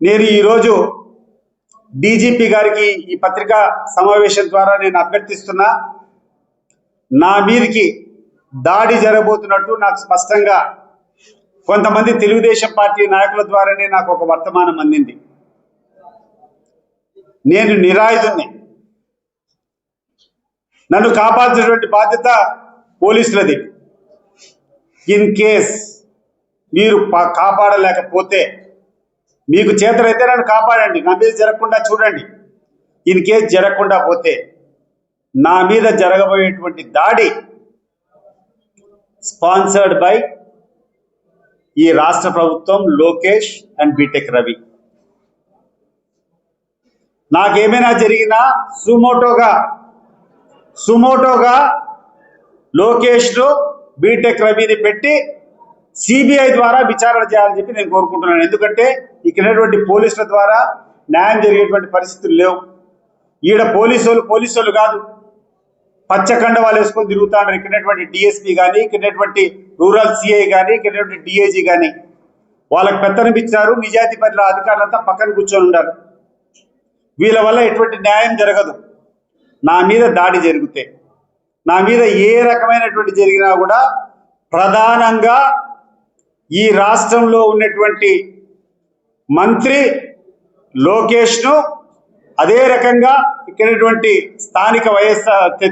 నేను ఈరోజు డీజీపీ గారికి ఈ పత్రికా సమావేశం ద్వారా నేను అభ్యర్థిస్తున్నా, నా మీదకి దాడి జరగబోతున్నట్టు నాకు స్పష్టంగా కొంతమంది తెలుగుదేశం పార్టీ నాయకుల ద్వారానే నాకు ఒక వర్తమానం అందింది. నేను నిరాయుధుణ్ణి, నన్ను కాపాల్సినటువంటి బాధ్యత పోలీసులది. ఇన్ కేస్ మీరు కాపాడలేకపోతే, మీకు చేతనైతే నన్ను కాపాడండి, నా మీద జరగకుండా చూడండి. ఇన్ కేస్ జరగకుండా పోతే నా మీద జరగబోయేటువంటి దాడి స్పాన్సర్డ్ బై ఈ రాష్ట్ర ప్రభుత్వం, లోకేష్ అండ్ బీటెక్ రవి. నాకేమైనా జరిగినా సుమోటోగా లోకేష్ను, బీటెక్ రవిని పెట్టి సిబిఐ ద్వారా విచారణ చేయాలని చెప్పి నేను కోరుకుంటున్నాను. ఎందుకంటే ఇక్కడ పోలీసుల ద్వారా న్యాయం జరిగేటువంటి పరిస్థితులు లేవు. ఈడ పోలీసులు కాదు, పచ్చకండ వాళ్ళు వేసుకొని తిరుగుతాడు. ఇక్కడ డిఎస్పీ కానీ, ఇక్కడ రూరల్ సిఐ కానీ, ఇక్కడ డిఐజీ కానీ వాళ్ళకి పెత్తనం ఇచ్చారు. నిజాయితీ పట్ల అధికారులంతా పక్కన కూర్చొని ఉన్నారు. వీళ్ళ వల్ల ఎటువంటి న్యాయం జరగదు. నా మీద దాడి జరిగితే, నా మీద ఏ రకమైనటువంటి జరిగినా కూడా ప్రధానంగా ఈ రాష్ట్రంలో ఉన్నటువంటి మంత్రి లోకేష్ను, అదే రకంగా ఇక్కడ స్థానిక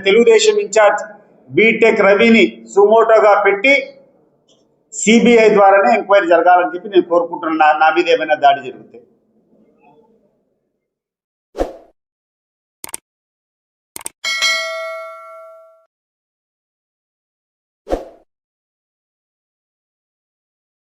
తెలుగుదేశం ఇన్ఛార్జ్ బీటెక్ రవిని సుమోటోగా పెట్టి సిబిఐ ద్వారానే ఎంక్వైరీ జరగాలని చెప్పి నేను కోరుకుంటున్నాను. నా మీద ఏమైనా దాడి జరిగితే